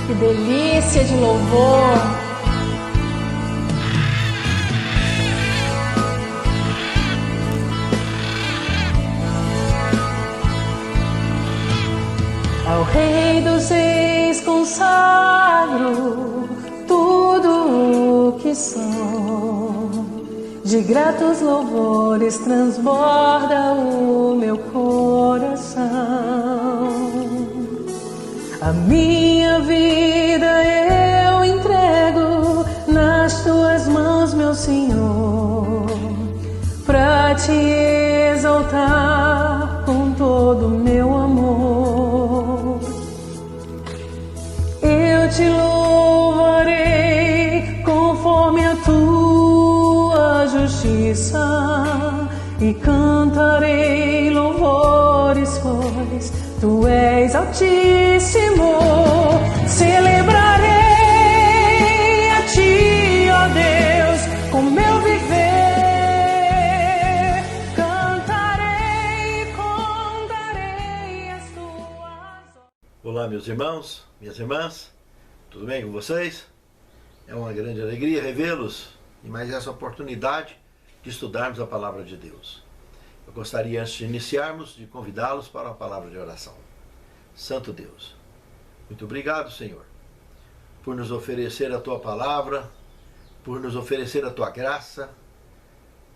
Que delícia de louvor! Ao Rei dos Reis consagro tudo o que sou. De gratos louvores transborda o meu coração. A minha vida eu entrego nas tuas mãos, meu Senhor, pra te exaltar com todo o meu amor. Eu te louvarei conforme a tua justiça e cantarei louvores, pois tu és altíssimo. Celebrarei a ti, ó Deus, com meu viver. Cantarei e contarei as tuas. Olá, meus irmãos, minhas irmãs, tudo bem com vocês? É uma grande alegria revê-los e mais essa oportunidade de estudarmos a Palavra de Deus. Eu gostaria, antes de iniciarmos, de convidá-los para uma palavra de oração. Santo Deus, muito obrigado, Senhor, por nos oferecer a Tua Palavra, por nos oferecer a Tua graça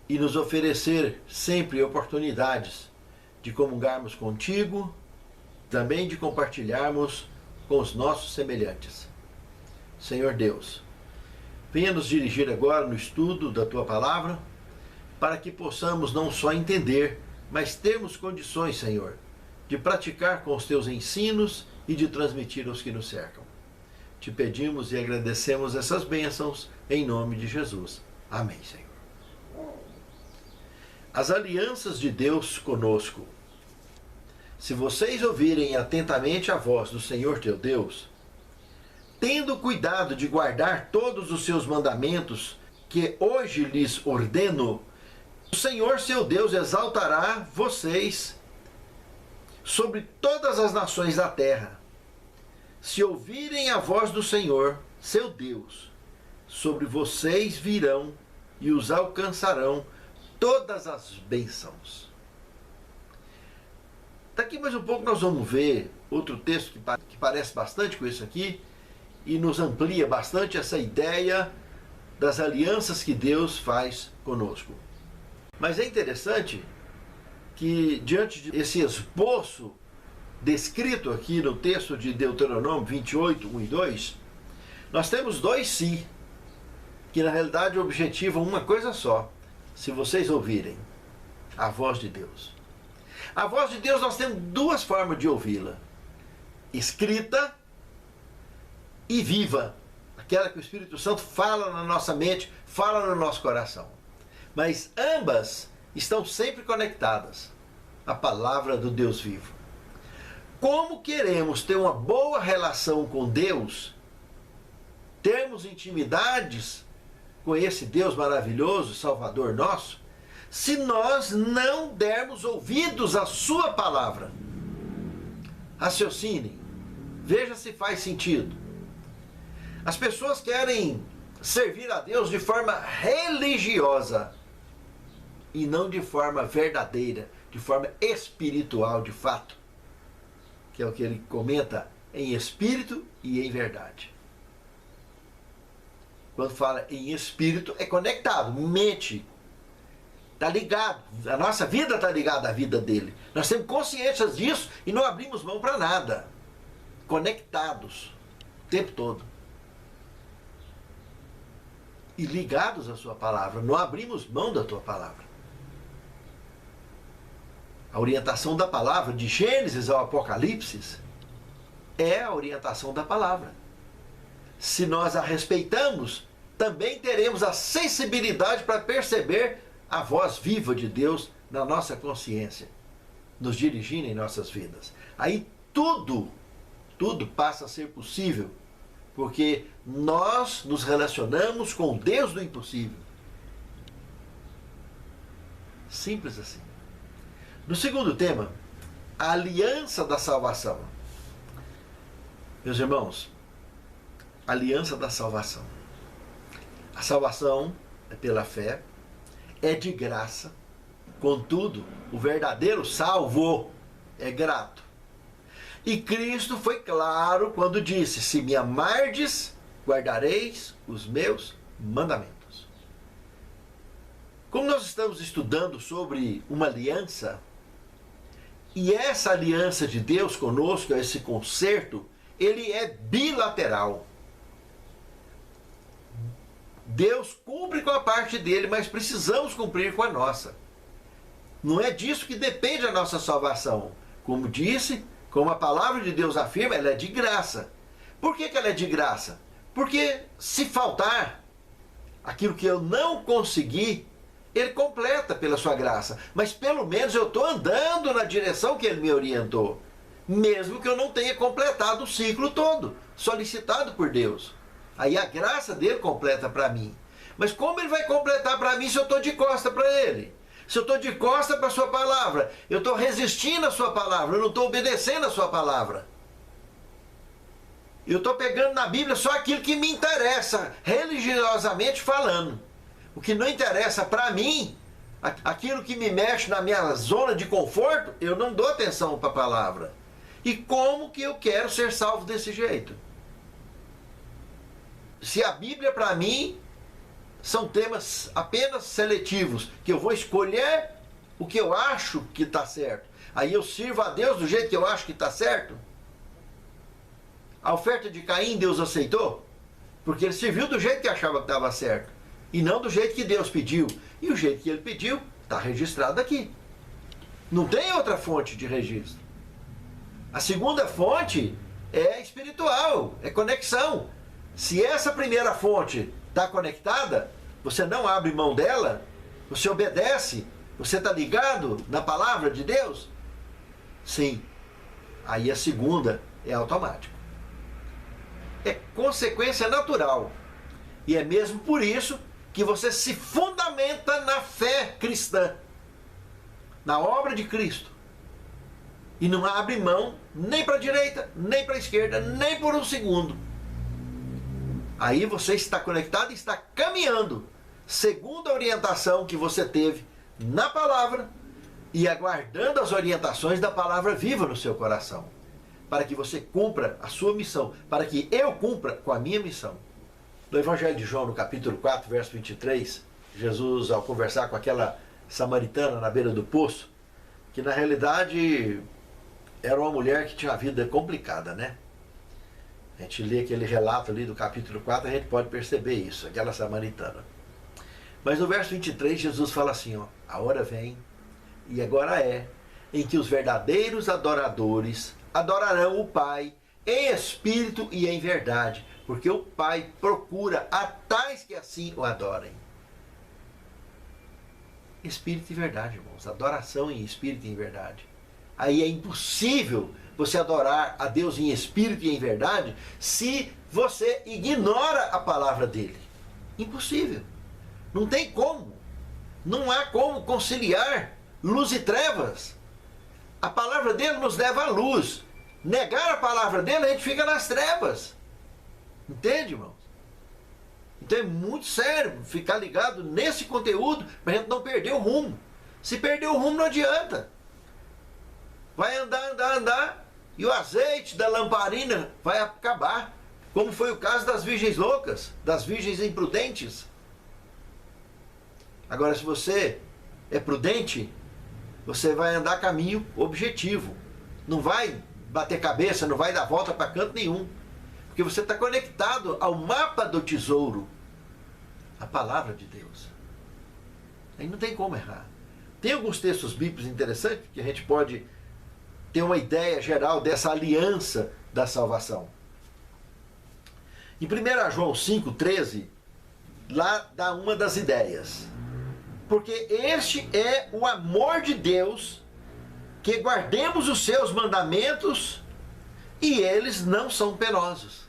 e nos oferecer sempre oportunidades de comungarmos contigo, também de compartilharmos com os nossos semelhantes. Senhor Deus, venha nos dirigir agora no estudo da Tua Palavra, para que possamos não só entender, mas termos condições, Senhor, de praticar com os Teus ensinos e de transmitir aos que nos cercam. Te pedimos e agradecemos essas bênçãos em nome de Jesus. Amém, Senhor. As alianças de Deus conosco. Se vocês ouvirem atentamente a voz do Senhor teu Deus, tendo cuidado de guardar todos os seus mandamentos que hoje lhes ordeno, o Senhor seu Deus exaltará vocês sobre todas as nações da terra. Se ouvirem a voz do Senhor, seu Deus, sobre vocês virão e os alcançarão todas as bênçãos. Daqui mais um pouco nós vamos ver outro texto que parece bastante com isso aqui e nos amplia bastante essa ideia das alianças que Deus faz conosco. Mas é interessante que, diante desse esboço descrito aqui no texto de Deuteronômio 28, 1 e 2, nós temos dois "se", que na realidade objetivam uma coisa só: se vocês ouvirem a voz de Deus. A voz de Deus nós temos duas formas de ouvi-la: escrita e viva, aquela que o Espírito Santo fala na nossa mente, fala no nosso coração. Mas ambas estão sempre conectadas à palavra do Deus vivo. Como queremos ter uma boa relação com Deus, termos intimidades com esse Deus maravilhoso, Salvador nosso, se nós não dermos ouvidos à sua palavra? Raciocinem, veja se faz sentido. As pessoas querem servir a Deus de forma religiosa e não de forma verdadeira, de forma espiritual de fato, que é o que ele comenta, em espírito e em verdade. Quando fala em espírito, é conectado, mente, está ligado, a nossa vida está ligada à vida dele. Nós temos consciência disso e não abrimos mão para nada, conectados o tempo todo. E ligados à sua palavra, não abrimos mão da tua palavra. A orientação da palavra, de Gênesis ao Apocalipse, é a orientação da palavra. Se nós a respeitamos, também teremos a sensibilidade para perceber a voz viva de Deus na nossa consciência, nos dirigindo em nossas vidas. Aí tudo passa a ser possível, porque nós nos relacionamos com o Deus do impossível. Simples assim. No segundo tema, a aliança da salvação. Meus irmãos, aliança da salvação. A salvação é pela fé, é de graça, contudo, o verdadeiro salvo é grato. E Cristo foi claro quando disse: se me amardes, guardareis os meus mandamentos. Como nós estamos estudando sobre uma aliança, e essa aliança de Deus conosco, esse concerto, ele é bilateral. Deus cumpre com a parte dele, mas precisamos cumprir com a nossa. Não é disso que depende a nossa salvação. Como disse, como a palavra de Deus afirma, ela é de graça. Por que ela é de graça? Porque se faltar aquilo que eu não consegui, ele completa pela sua graça. Mas pelo menos eu estou andando na direção que ele me orientou. Mesmo que eu não tenha completado o ciclo todo, solicitado por Deus. Aí a graça dele completa para mim. Mas como ele vai completar para mim se eu estou de costa para ele? Se eu estou de costa para a sua palavra, eu estou resistindo à sua palavra, eu não estou obedecendo à sua palavra. Eu estou pegando na Bíblia só aquilo que me interessa, religiosamente falando. O que não interessa para mim, aquilo que me mexe na minha zona de conforto, eu não dou atenção para a palavra. E como que eu quero ser salvo desse jeito? Se a Bíblia para mim são temas apenas seletivos, que eu vou escolher o que eu acho que está certo, aí eu sirvo a Deus do jeito que eu acho que está certo. A oferta de Caim Deus aceitou, porque ele serviu do jeito que achava que estava certo, e não do jeito que Deus pediu. E o jeito que ele pediu está registrado aqui. Não tem outra fonte de registro. A segunda fonte é espiritual, é conexão. Se essa primeira fonte está conectada, você não abre mão dela, você obedece, você está ligado na palavra de Deus? Sim. Aí a segunda é automática. É consequência natural. E é mesmo por isso que você se fundamenta na fé cristã, na obra de Cristo. E não abre mão nem para a direita, nem para a esquerda, nem por um segundo. Aí você está conectado e está caminhando segundo a orientação que você teve na palavra e aguardando as orientações da palavra viva no seu coração, para que você cumpra a sua missão, para que eu cumpra com a minha missão. No Evangelho de João, no capítulo 4, verso 23, Jesus, ao conversar com aquela samaritana na beira do poço, que na realidade era uma mulher que tinha uma vida complicada, né? A gente lê aquele relato ali do capítulo 4, a gente pode perceber isso, aquela samaritana. Mas no verso 23, Jesus fala assim, ó: a hora vem, e agora é, em que os verdadeiros adoradores adorarão o Pai em espírito e em verdade, porque o Pai procura a tais que assim o adorem. Espírito e verdade, irmãos. Adoração em espírito e em verdade. Aí é impossível você adorar a Deus em espírito e em verdade se você ignora a palavra dele. Impossível. Não tem como. Não há como conciliar luz e trevas. A palavra dele nos leva à luz. Negar a palavra dele, a gente fica nas trevas. Entende, irmãos? Então é muito sério ficar ligado nesse conteúdo para a gente não perder o rumo. Se perder o rumo não adianta. Vai andar, e o azeite da lamparina vai acabar, como foi o caso das virgens loucas, das virgens imprudentes. Agora, se você é prudente, você vai andar caminho objetivo. Não vai bater cabeça, não vai dar volta para canto nenhum. Porque você está conectado ao mapa do tesouro, a palavra de Deus. Aí não tem como errar. Tem alguns textos bíblicos interessantes que a gente pode ter uma ideia geral dessa aliança da salvação. Em 1 João 5,13, lá dá uma das ideias. Porque este é o amor de Deus, que guardemos os seus mandamentos e eles não são penosos.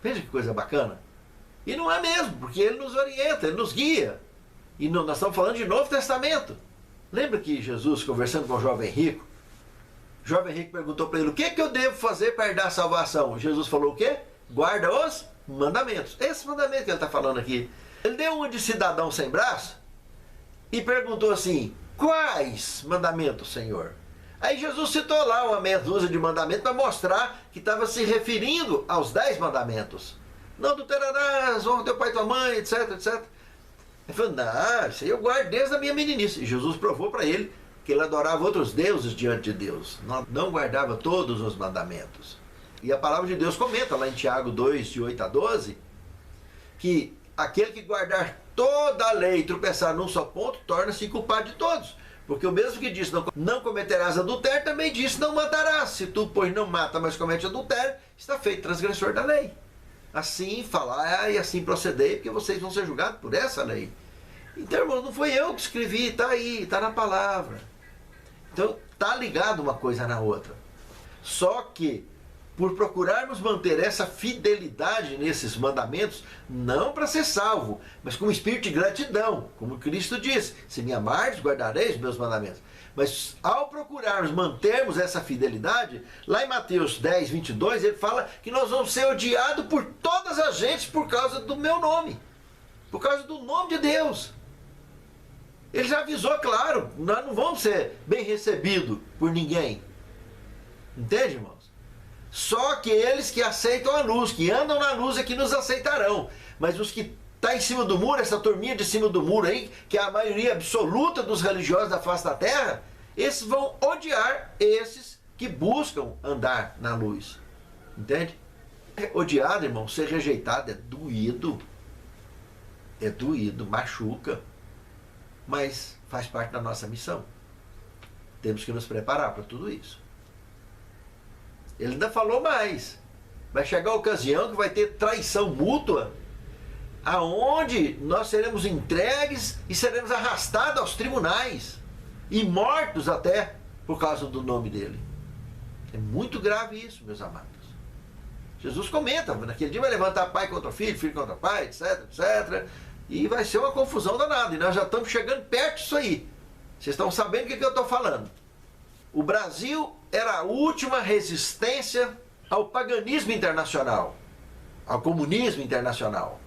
Veja que coisa bacana. E não é mesmo, porque ele nos orienta, ele nos guia. E nós estamos falando de Novo Testamento. Lembra que Jesus, conversando com o jovem rico, perguntou para ele: o que eu devo fazer para herdar a salvação? Jesus falou o quê? guarda os mandamentos. Esse mandamento que ele está falando aqui. Ele deu uma de cidadão sem braço e perguntou assim: quais mandamentos, Senhor? Aí Jesus citou lá uma meia dúzia de mandamentos para mostrar que estava se referindo aos 10 mandamentos. Não adulterarás, honra teu pai e tua mãe, etc, etc. Ele falou: não, isso aí eu guardo desde a minha meninice. E Jesus provou para ele que ele adorava outros deuses diante de Deus. Não guardava todos os mandamentos. E a palavra de Deus comenta lá em Tiago 2, de 8 a 12, que aquele que guardar toda a lei e tropeçar num só ponto, torna-se culpado de todos. Porque o mesmo que disse, não cometerás adultério, também disse, não matarás. Se tu, pois, não mata, mas comete adultério, está feito transgressor da lei. Assim falar e assim proceder, porque vocês vão ser julgados por essa lei. Então, irmão, não foi eu que escrevi, está aí, está na palavra. Então, está ligado uma coisa na outra. Só que, por procurarmos manter essa fidelidade nesses mandamentos, não para ser salvo, mas com um espírito de gratidão, como Cristo disse: se me amardes, guardareis meus mandamentos. Mas ao procurarmos mantermos essa fidelidade, lá em Mateus 10, 22, ele fala que nós vamos ser odiados por todas as gentes por causa do meu nome, por causa do nome de Deus. Ele já avisou, claro, nós não vamos ser bem recebidos por ninguém. Entende, irmãos? Só que eles que aceitam a luz, que andam na luz, é que nos aceitarão. Mas os que estão em cima do muro, essa turminha de cima do muro aí, que é a maioria absoluta dos religiosos da face da terra, esses vão odiar esses que buscam andar na luz. Entende? Odiado, irmão, ser rejeitado é doído. É doído, machuca. Mas faz parte da nossa missão. Temos que nos preparar para tudo isso. Ele ainda falou mais. Vai chegar a ocasião que vai ter traição mútua, aonde nós seremos entregues e seremos arrastados aos tribunais e mortos até por causa do nome dele. É muito grave isso, meus amados. Jesus comenta, naquele dia vai levantar pai contra filho, filho contra pai, etc, etc. E vai ser uma confusão danada. E nós já estamos chegando perto disso aí. Vocês estão sabendo o que eu estou falando. O Brasil era a última resistência ao paganismo internacional, ao comunismo internacional.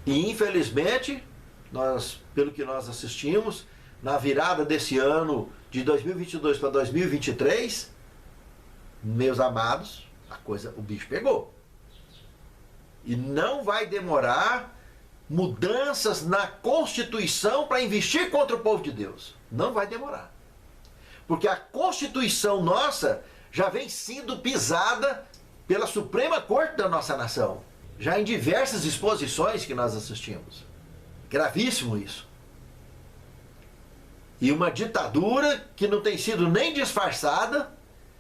E infelizmente, pelo que nós assistimos, na virada desse ano de 2022 para 2023, meus amados, o bicho pegou. E não vai demorar mudanças na Constituição para investir contra o povo de Deus. Não vai demorar. Porque a Constituição nossa já vem sendo pisada pela Suprema Corte da nossa nação. Já em diversas exposições que nós assistimos. Gravíssimo isso. E uma ditadura que não tem sido nem disfarçada,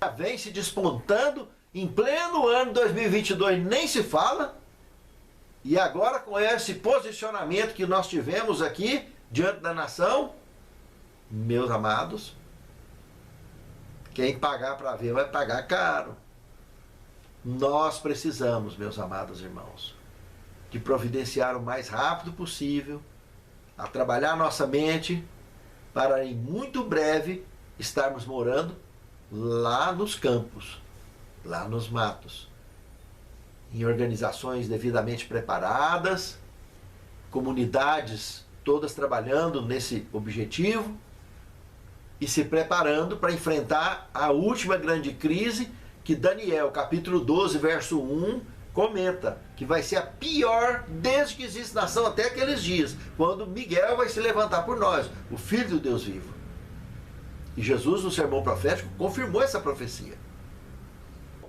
já vem se despontando em pleno ano 2022, nem se fala. E agora, com esse posicionamento que nós tivemos aqui diante da nação, meus amados, quem pagar para ver vai pagar caro. Nós precisamos, meus amados irmãos, de providenciar o mais rápido possível, a trabalhar nossa mente, para em muito breve estarmos morando lá nos campos, lá nos matos, em organizações devidamente preparadas, comunidades todas trabalhando nesse objetivo e se preparando para enfrentar a última grande crise que Daniel, capítulo 12, verso 1, comenta, que vai ser a pior desde que existe nação até aqueles dias, quando Miguel vai se levantar por nós, o Filho do Deus vivo. E Jesus, no sermão profético, confirmou essa profecia.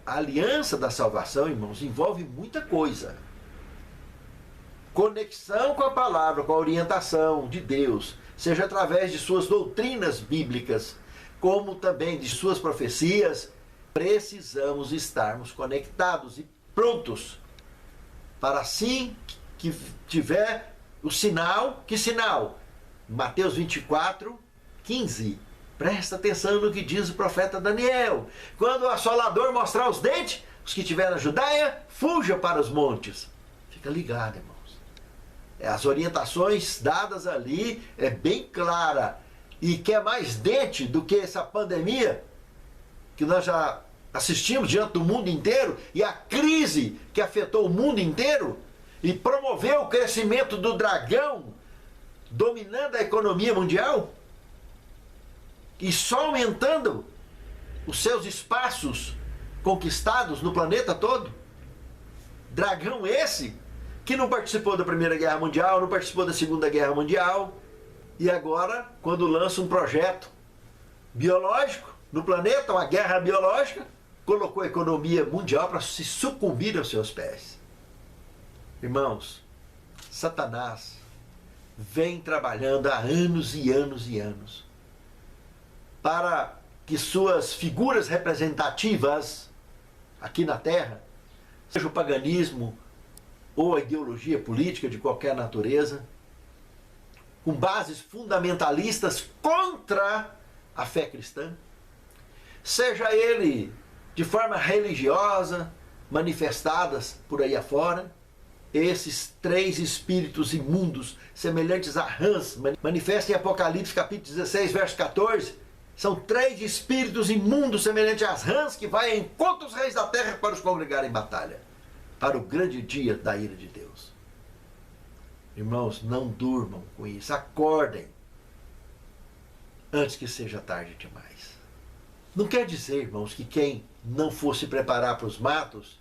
A aliança da salvação, irmãos, envolve muita coisa. Conexão com a palavra, com a orientação de Deus, seja através de suas doutrinas bíblicas, como também de suas profecias, precisamos estarmos conectados e prontos para assim que tiver o sinal. Que sinal? Mateus 24, 15. Presta atenção no que diz o profeta Daniel. Quando o assolador mostrar os dentes, os que estiverem na Judeia, fuja para os montes. Fica ligado, irmãos. As orientações dadas ali é bem clara. E que é mais dente do que essa pandemia, que nós já assistimos diante do mundo inteiro e a crise que afetou o mundo inteiro e promoveu o crescimento do dragão dominando a economia mundial e só aumentando os seus espaços conquistados no planeta todo. Dragão esse que não participou da Primeira Guerra Mundial, não participou da Segunda Guerra Mundial e agora, quando lança um projeto biológico no planeta, uma guerra biológica, colocou a economia mundial para se sucumbir aos seus pés. Irmãos, Satanás vem trabalhando há anos e anos e anos para que suas figuras representativas aqui na Terra, seja o paganismo ou a ideologia política de qualquer natureza, com bases fundamentalistas contra a fé cristã, seja ele de forma religiosa, manifestadas por aí afora, esses três espíritos imundos, semelhantes a rãs, manifesta em Apocalipse capítulo 16, verso 14, são três espíritos imundos semelhantes às rãs que vai encontro os reis da terra para os congregar em batalha, para o grande dia da ira de Deus. Irmãos, não durmam com isso, acordem antes que seja tarde demais. Não quer dizer, irmãos, que quem não for se preparar para os matos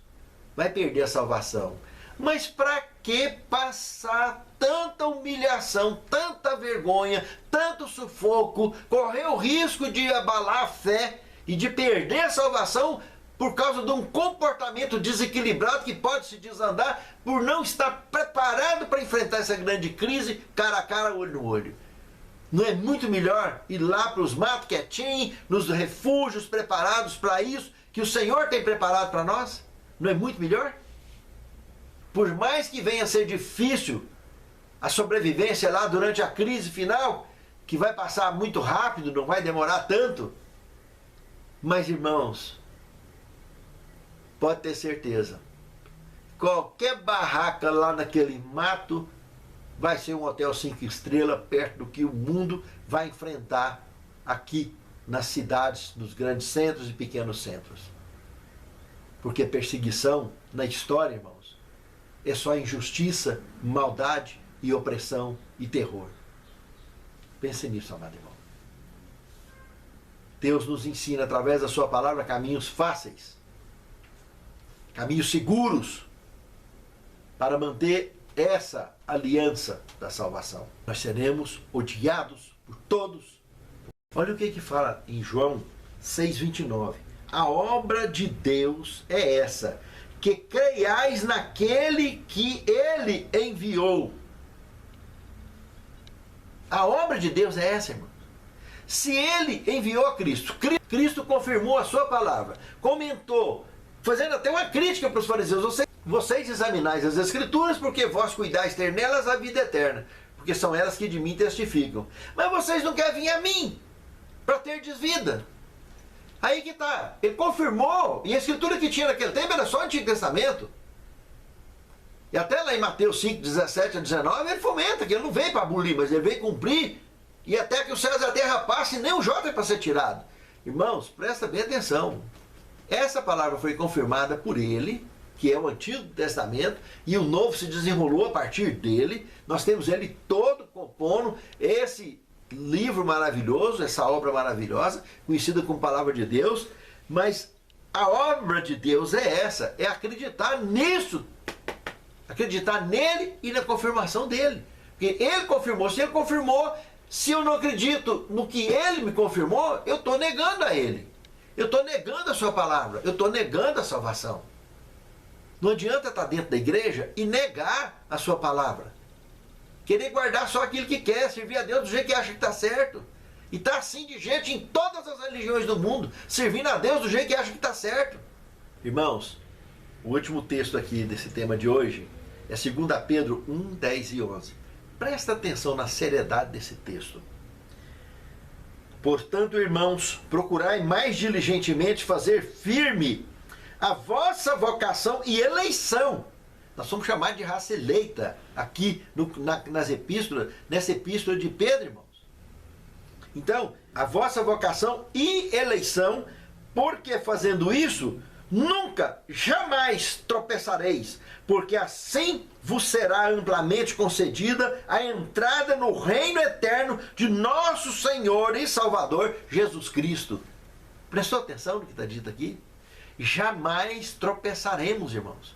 vai perder a salvação. Mas para que passar tanta humilhação, tanta vergonha, tanto sufoco, correr o risco de abalar a fé e de perder a salvação por causa de um comportamento desequilibrado que pode se desandar por não estar preparado para enfrentar essa grande crise cara a cara, olho no olho? Não é muito melhor ir lá para os matos quietinho, nos refúgios preparados para isso, que o Senhor tem preparado para nós? Não é muito melhor? Por mais que venha a ser difícil a sobrevivência lá durante a crise final, que vai passar muito rápido, não vai demorar tanto. Mas, irmãos, pode ter certeza, qualquer barraca lá naquele mato vai ser um hotel 5 estrelas perto do que o mundo vai enfrentar aqui nas cidades, nos grandes centros e pequenos centros. Porque perseguição na história, irmãos, é só injustiça, maldade e opressão e terror. Pense nisso, amado irmão. Deus nos ensina através da sua palavra caminhos fáceis, caminhos seguros para manter essa aliança da salvação. Nós seremos odiados por todos. Olha o que fala em João 6,29. A obra de Deus é essa, que creiais naquele que Ele enviou. A obra de Deus é essa, irmão. Se Ele enviou a Cristo, Cristo confirmou a sua palavra, comentou, fazendo até uma crítica para os fariseus. Vocês examinais as Escrituras, porque vós cuidais ter nelas a vida eterna, porque são elas que de mim testificam. Mas vocês não querem vir a mim, para ter vida. Aí que está, ele confirmou, e a Escritura que tinha naquele tempo era só o Antigo Testamento. E até lá em Mateus 5, 17 a 19, ele fomenta que ele não veio para abolir, mas ele veio cumprir, e até que os céus e a terra passem, nem o jota é para ser tirado. Irmãos, presta bem atenção. Essa palavra foi confirmada por ele, que é o Antigo Testamento, e o Novo se desenrolou a partir dele. Nós temos ele todo compondo esse livro maravilhoso, essa obra maravilhosa, conhecida como Palavra de Deus. Mas a obra de Deus é essa, é acreditar nisso, acreditar nele e na confirmação dele. Porque ele confirmou, se ele confirmou, se eu não acredito no que ele me confirmou, eu estou negando a ele. Eu estou negando a sua palavra, eu estou negando a salvação. Não adianta estar dentro da igreja e negar a sua palavra. Querer guardar só aquilo que quer, servir a Deus do jeito que acha que está certo. E está assim de gente em todas as religiões do mundo, servindo a Deus do jeito que acha que está certo. Irmãos, o último texto aqui desse tema de hoje é 2 Pedro 1, 10 e 11. Presta atenção na seriedade desse texto. Portanto, irmãos, procurai mais diligentemente fazer firme a vossa vocação e eleição. Nós somos chamados de raça eleita aqui nas epístolas, nessa epístola de Pedro, irmãos. Então, a vossa vocação e eleição porque fazendo isso, nunca, jamais tropeçareis, porque assim vos será amplamente concedida a entrada no reino eterno de nosso Senhor e Salvador Jesus Cristo. Prestou atenção no que está dito aqui? Jamais tropeçaremos, irmãos,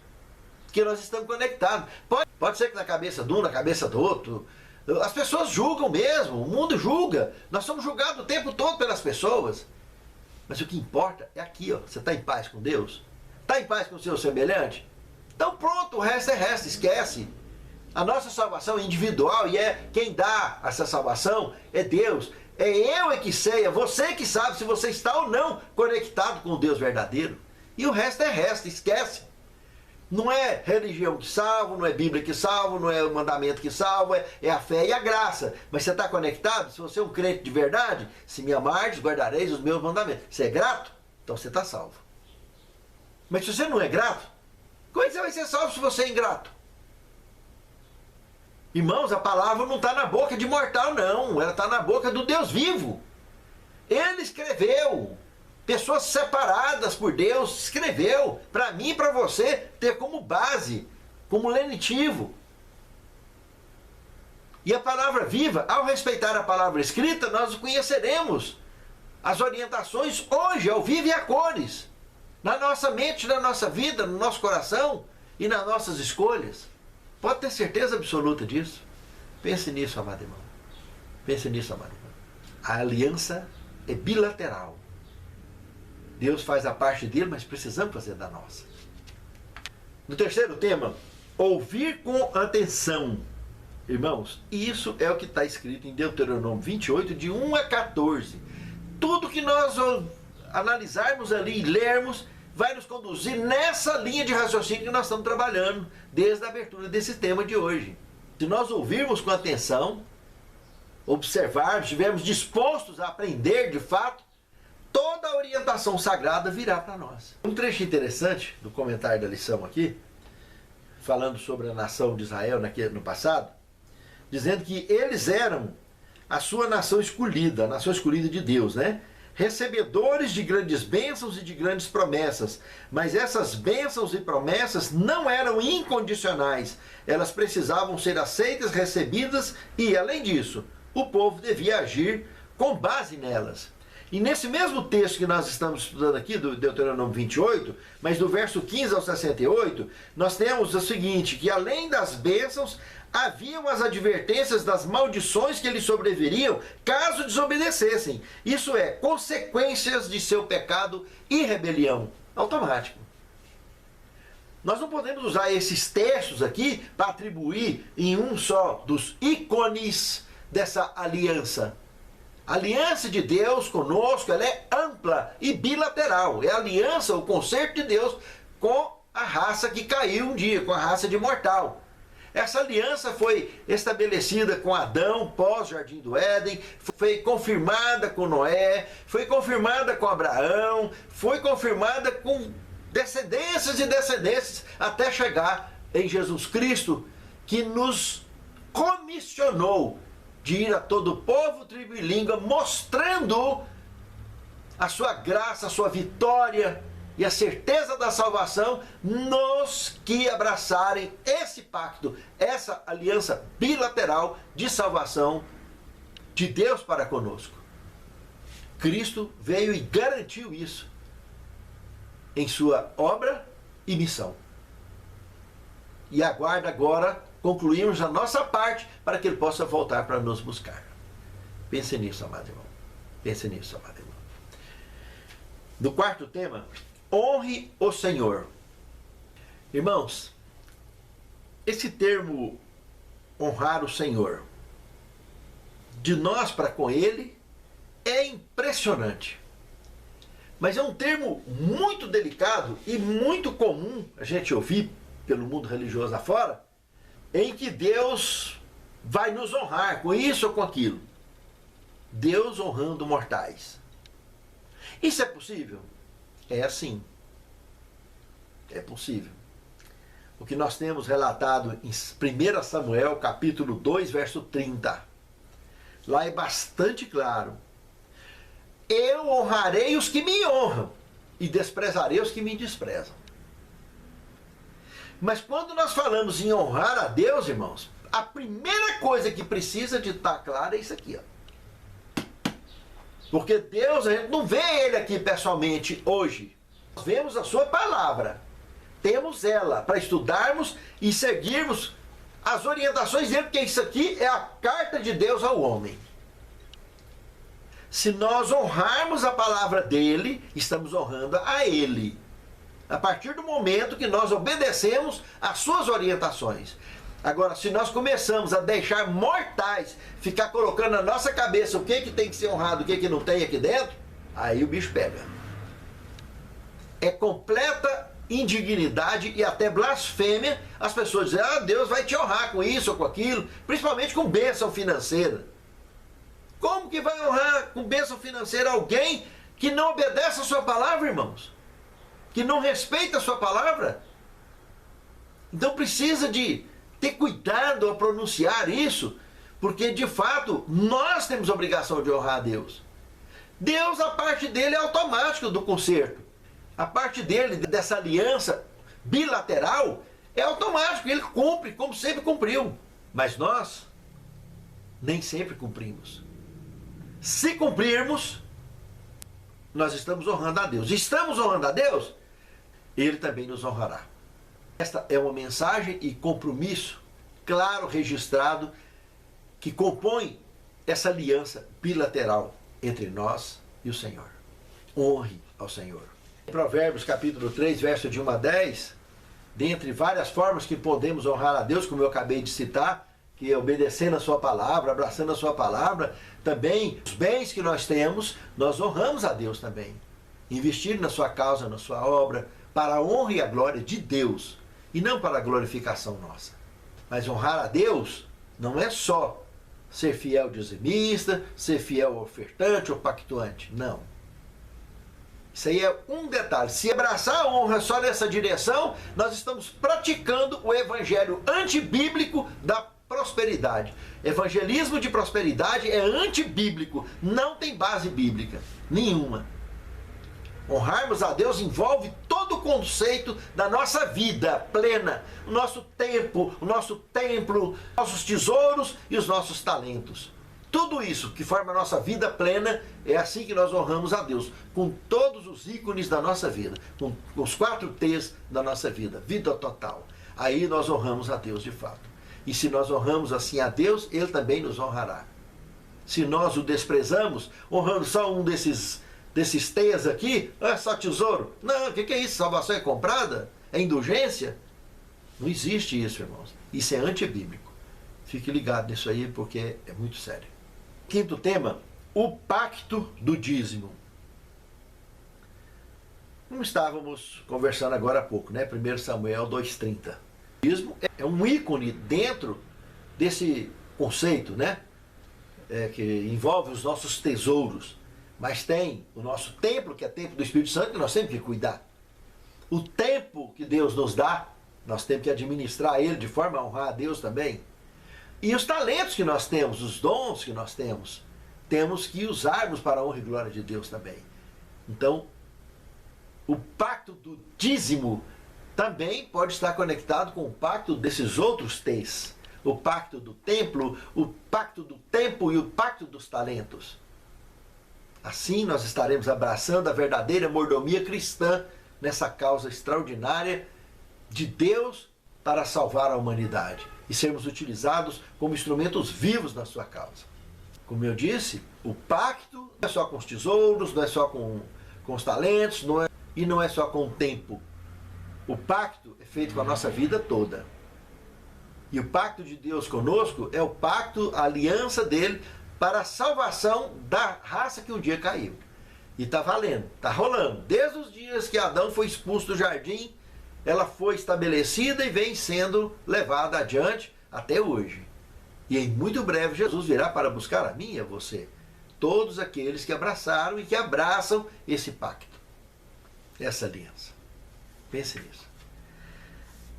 porque nós estamos conectados. Pode ser que na cabeça de um, na cabeça do outro, as pessoas julgam mesmo, o mundo julga, nós somos julgados o tempo todo pelas pessoas. Mas o que importa é aqui, ó. Você está em paz com Deus? Está em paz com o seu semelhante? Então pronto, o resto é resto, esquece. A nossa salvação é individual e quem dá essa salvação é Deus. É eu que sei, é você que sabe se você está ou não conectado com o Deus verdadeiro. E o resto é resto, esquece. Não é religião que salva, não é Bíblia que salva, não é o mandamento que salva, é a fé e a graça. Mas você está conectado? Se você é um crente de verdade, se me amardes, guardareis os meus mandamentos. Você é grato? Então você está salvo. Mas se você não é grato, como é que você vai ser salvo se você é ingrato? Irmãos, a palavra não está na boca de mortal, não. Ela está na boca do Deus vivo. Ele escreveu. Pessoas separadas por Deus, escreveu para mim e para você ter como base, como lenitivo. E a palavra viva, ao respeitar a palavra escrita, nós conheceremos as orientações hoje, ao vivo e a cores, na nossa mente, na nossa vida, no nosso coração e nas nossas escolhas. Pode ter certeza absoluta disso. Pense nisso, amado irmão. Pense nisso, amado irmão. A aliança é bilateral. Deus faz a parte dele, mas precisamos fazer da nossa. No terceiro tema, ouvir com atenção. Irmãos, isso é o que está escrito em Deuteronômio 28, de 1 a 14. Tudo que nós analisarmos ali e lermos, vai nos conduzir nessa linha de raciocínio que nós estamos trabalhando desde a abertura desse tema de hoje. Se nós ouvirmos com atenção, observarmos, estivermos dispostos a aprender de fato, toda a orientação sagrada virá para nós. Um trecho interessante do comentário da lição aqui, falando sobre a nação de Israel no passado, dizendo que eles eram a sua nação escolhida, a nação escolhida de Deus, né? Recebedores de grandes bênçãos e de grandes promessas, mas essas bênçãos e promessas não eram incondicionais, elas precisavam ser aceitas, recebidas e, além disso, o povo devia agir com base nelas. E nesse mesmo texto que nós estamos estudando aqui, do Deuteronômio 28, mas do verso 15 ao 68, nós temos o seguinte, que além das bênçãos, haviam as advertências das maldições que lhes sobreviriam caso desobedecessem. Isso é, consequências de seu pecado e rebelião. Automático. Nós não podemos usar esses textos aqui para atribuir em um só dos ícones dessa aliança. A aliança de Deus conosco, ela é ampla e bilateral. É a aliança, o concerto de Deus com a raça que caiu um dia, com a raça de mortal. Essa aliança foi estabelecida com Adão pós-Jardim do Éden, foi confirmada com Noé, foi confirmada com Abraão, foi confirmada com descendências e descendências, até chegar em Jesus Cristo, que nos comissionou de ir a todo povo, tribo e língua, mostrando a sua graça, a sua vitória e a certeza da salvação nos que abraçarem esse pacto, essa aliança bilateral de salvação de Deus para conosco. Cristo veio e garantiu isso em sua obra e missão. E aguarda agora concluirmos a nossa parte para que Ele possa voltar para nos buscar. Pense nisso, amado irmão. Pense nisso, amado irmão. No quarto tema, honre o Senhor. Irmãos, esse termo honrar o Senhor, de nós para com Ele, é impressionante. Mas é um termo muito delicado e muito comum a gente ouvir pelo mundo religioso afora, em que Deus vai nos honrar com isso ou com aquilo. Deus honrando mortais. Isso é possível? É assim. É possível. O que nós temos relatado em 1 Samuel, capítulo 2, verso 30. Lá é bastante claro. Eu honrarei os que me honram, e desprezarei os que me desprezam. Mas quando nós falamos em honrar a Deus, irmãos, a primeira coisa que precisa de estar clara é isso aqui, ó. Porque Deus, a gente não vê Ele aqui pessoalmente hoje. Nós vemos a sua palavra. Temos ela para estudarmos e seguirmos as orientações dele, porque isso aqui é a carta de Deus ao homem. Se nós honrarmos a palavra dele, estamos honrando a ele. A partir do momento que nós obedecemos às suas orientações. Agora, se nós começamos a deixar mortais ficar colocando na nossa cabeça o que tem que ser honrado, o que não tem aqui dentro, aí o bicho pega. É completa indignidade e até blasfêmia as pessoas dizem, ah, Deus vai te honrar com isso ou com aquilo, principalmente com bênção financeira. Como que vai honrar com bênção financeira alguém que não obedece a sua palavra, irmãos? Que não respeita a sua palavra? Então precisa de ter cuidado ao pronunciar isso, porque de fato nós temos a obrigação de honrar a Deus. Deus, a parte dele é automática do conserto. A parte dele, dessa aliança bilateral, é automático. Ele cumpre como sempre cumpriu. Mas nós nem sempre cumprimos. Se cumprirmos, nós estamos honrando a Deus. Estamos honrando a Deus? Ele também nos honrará. Esta é uma mensagem e compromisso claro, registrado, que compõe essa aliança bilateral entre nós e o Senhor. Honre ao Senhor. Em Provérbios capítulo 3, verso de 1 a 10, dentre várias formas que podemos honrar a Deus, como eu acabei de citar, que é obedecendo a sua palavra, abraçando a sua palavra, também os bens que nós temos, nós honramos a Deus também. Investir na sua causa, na sua obra, para a honra e a glória de Deus, e não para a glorificação nossa. Mas honrar a Deus não é só ser fiel dizimista, ser fiel ofertante ou pactuante, não. Isso aí é um detalhe. Se abraçar a honra só nessa direção, nós estamos praticando o evangelho antibíblico da prosperidade. Evangelismo de prosperidade é antibíblico, não tem base bíblica nenhuma. Honrarmos a Deus envolve todo o conceito da nossa vida plena, o nosso tempo, o nosso templo, nossos tesouros e os nossos talentos. Tudo isso que forma a nossa vida plena, é assim que nós honramos a Deus, com todos os ícones da nossa vida, com os 4 T's da nossa vida, vida total. Aí nós honramos a Deus de fato. E se nós honramos assim a Deus, Ele também nos honrará. Se nós o desprezamos, honrando só um desses T's aqui, é só tesouro. Não, o que é isso? Salvação é comprada? É indulgência? Não existe isso, irmãos. Isso é antibíblico. Fique ligado nisso aí, porque é muito sério. Quinto tema, o pacto do dízimo. Como estávamos conversando agora há pouco, né? 1 Samuel 2,30. O dízimo é um ícone dentro desse conceito, né? Que envolve os nossos tesouros. Mas tem o nosso templo, que é o templo do Espírito Santo, que nós temos que cuidar. O tempo que Deus nos dá, nós temos que administrar ele de forma a honrar a Deus também. E os talentos que nós temos, os dons que nós temos que usarmos para a honra e glória de Deus também. Então, o pacto do dízimo também pode estar conectado com o pacto desses outros T's. O pacto do templo, o pacto do tempo e o pacto dos talentos. Assim nós estaremos abraçando a verdadeira mordomia cristã nessa causa extraordinária de Deus para salvar a humanidade e sermos utilizados como instrumentos vivos na sua causa. Como eu disse, o pacto não é só com os tesouros, não é só com os talentos, e não é só com o tempo. O pacto é feito com a nossa vida toda. E o pacto de Deus conosco é o pacto, a aliança dele para a salvação da raça que um dia caiu. E está valendo, está rolando. Desde os dias que Adão foi expulso do jardim, ela foi estabelecida e vem sendo levada adiante até hoje. E em muito breve Jesus virá para buscar a mim e a você. Todos aqueles que abraçaram e que abraçam esse pacto, essa aliança. Pense nisso.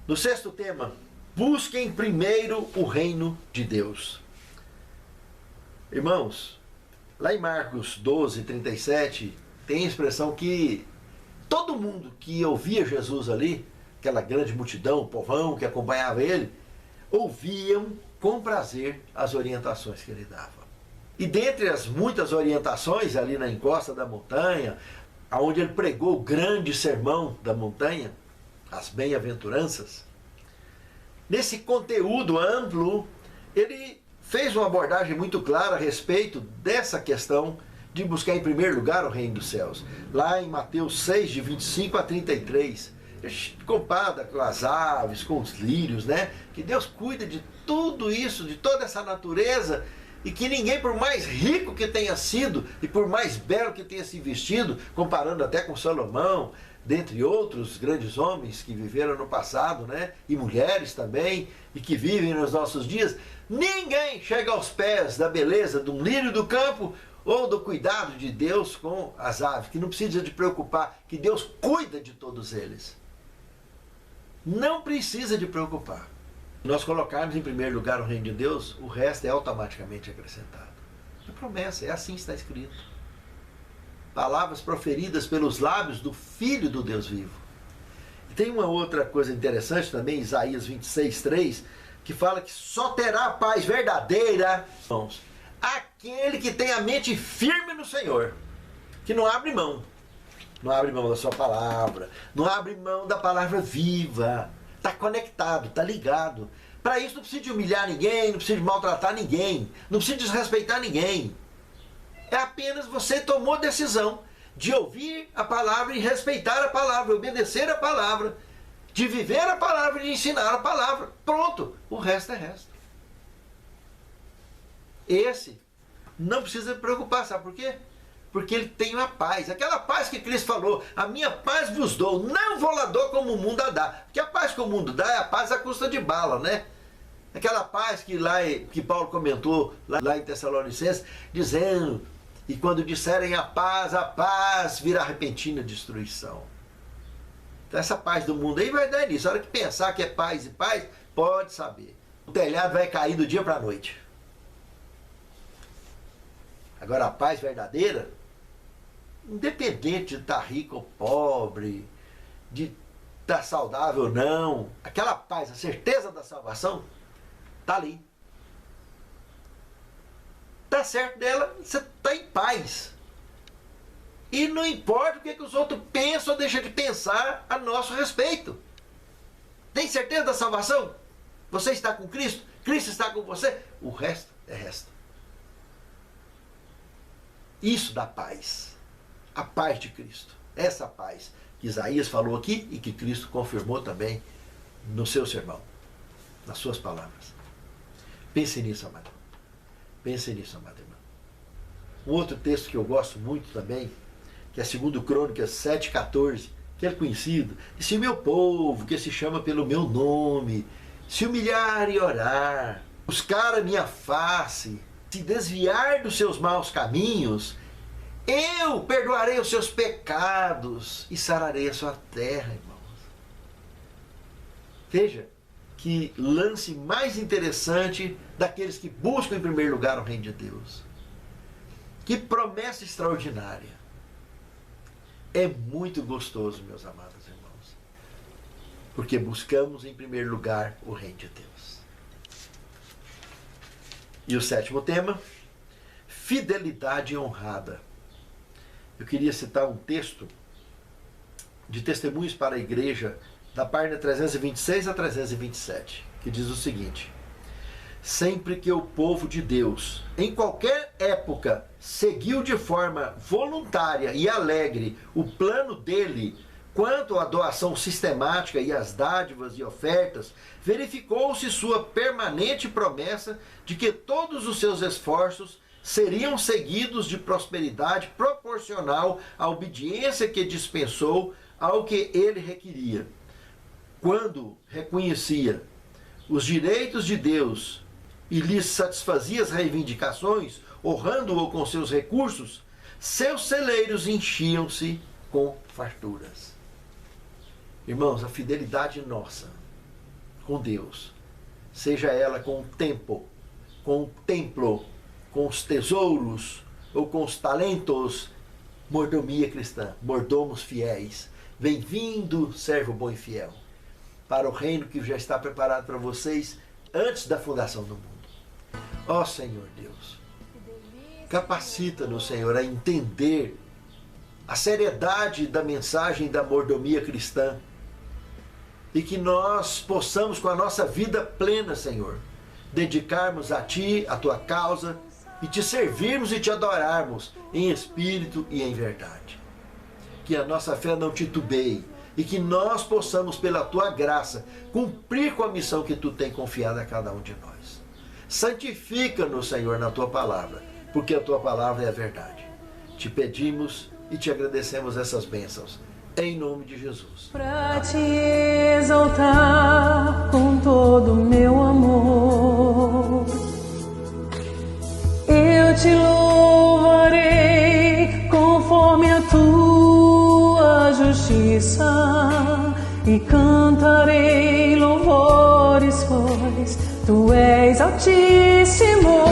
No sexto tema, busquem primeiro o reino de Deus. Irmãos, lá em Marcos 12, 37, tem a expressão que todo mundo que ouvia Jesus ali, aquela grande multidão, o povão que acompanhava ele, ouviam com prazer as orientações que ele dava. E dentre as muitas orientações ali na encosta da montanha, onde ele pregou o grande sermão da montanha, as bem-aventuranças, nesse conteúdo amplo, ele fez uma abordagem muito clara a respeito dessa questão de buscar em primeiro lugar o reino dos céus. Lá em Mateus 6, de 25 a 33, ele compara com as aves, com os lírios, né? Que Deus cuida de tudo isso, de toda essa natureza, e que ninguém, por mais rico que tenha sido e por mais belo que tenha se vestido, comparando até com Salomão, dentre outros grandes homens que viveram no passado, né? E mulheres também, e que vivem nos nossos dias, ninguém chega aos pés da beleza de um lírio do campo ou do cuidado de Deus com as aves, que não precisa de preocupar, que Deus cuida de todos eles. Não precisa de preocupar. Se nós colocarmos em primeiro lugar o reino de Deus, o resto é automaticamente acrescentado. É promessa, é assim que está escrito. Palavras proferidas pelos lábios do Filho do Deus vivo. E tem uma outra coisa interessante também, Isaías 26, 3, que fala que só terá paz verdadeira, irmãos, aquele que tem a mente firme no Senhor, que não abre mão. Não abre mão da sua palavra, não abre mão da palavra viva. Está conectado, está ligado. Para isso não precisa de humilhar ninguém, não precisa de maltratar ninguém, não precisa de desrespeitar ninguém. É apenas você tomou decisão de ouvir a palavra e respeitar a palavra, obedecer a palavra, de viver a palavra e de ensinar a palavra. Pronto, o resto é resto. Esse não precisa se preocupar, sabe por quê? Porque ele tem uma paz, aquela paz que Cristo falou, a minha paz vos dou, não vou lá dou como o mundo a dá. Porque a paz que o mundo dá é a paz à custa de bala, né? Aquela paz que Paulo comentou lá em Tessalonicenses, dizendo, e quando disserem a paz virá repentina destruição. Então essa paz do mundo aí vai dar nisso. A hora que pensar que é paz e paz, pode saber. O telhado vai cair do dia para a noite. Agora a paz verdadeira, independente de estar rico ou pobre, de estar saudável ou não, aquela paz, a certeza da salvação, está ali. Está certo dela, você está em paz. E não importa o que os outros pensam ou deixam de pensar a nosso respeito. Tem certeza da salvação? Você está com Cristo? Cristo está com você? O resto é resto. Isso dá paz. A paz de Cristo. Essa paz que Isaías falou aqui e que Cristo confirmou também no seu sermão, nas suas palavras. Pense nisso, amado. Pense nisso, amado irmão. Um outro texto que eu gosto muito também, que é 2 Crônicas 7,14, que é conhecido. E se o meu povo, que se chama pelo meu nome, se humilhar e orar, buscar a minha face, se desviar dos seus maus caminhos, eu perdoarei os seus pecados e sararei a sua terra, irmãos. Veja que lance mais interessante daqueles que buscam em primeiro lugar o reino de Deus. Que promessa extraordinária. É muito gostoso, meus amados irmãos, porque buscamos em primeiro lugar o reino de Deus. E o sétimo tema, fidelidade honrada. Eu queria citar um texto de Testemunhos para a Igreja, da página 326 a 327, que diz o seguinte: sempre que o povo de Deus, em qualquer época, seguiu de forma voluntária e alegre o plano dele quanto à doação sistemática e às dádivas e ofertas, verificou-se sua permanente promessa de que todos os seus esforços seriam seguidos de prosperidade proporcional à obediência que dispensou ao que ele requeria. Quando reconhecia os direitos de Deus e lhes satisfazia as reivindicações, honrando-o com seus recursos, seus celeiros enchiam-se com farturas. Irmãos, a fidelidade nossa com Deus, seja ela com o tempo, com o templo, com os tesouros ou com os talentos, mordomia cristã, mordomos fiéis, Bem-vindo, servo bom e fiel, para o reino que já está preparado para vocês antes da fundação do mundo. Ó Senhor Deus, capacita-nos, Senhor, a entender a seriedade da mensagem da mordomia cristã e que nós possamos, com a nossa vida plena, Senhor, dedicarmos a Ti, a Tua causa, e Te servirmos e Te adorarmos em espírito e em verdade. Que a nossa fé não titubeie e que nós possamos, pela Tua graça, cumprir com a missão que Tu tem confiado a cada um de nós. Santifica-nos, Senhor, na Tua palavra, porque a Tua palavra é a verdade. Te pedimos e Te agradecemos essas bênçãos. Em nome de Jesus. Para Te exaltar com todo o meu amor, eu Te louvarei conforme a Tua justiça e cantarei louvores, pois Tu és Altíssimo.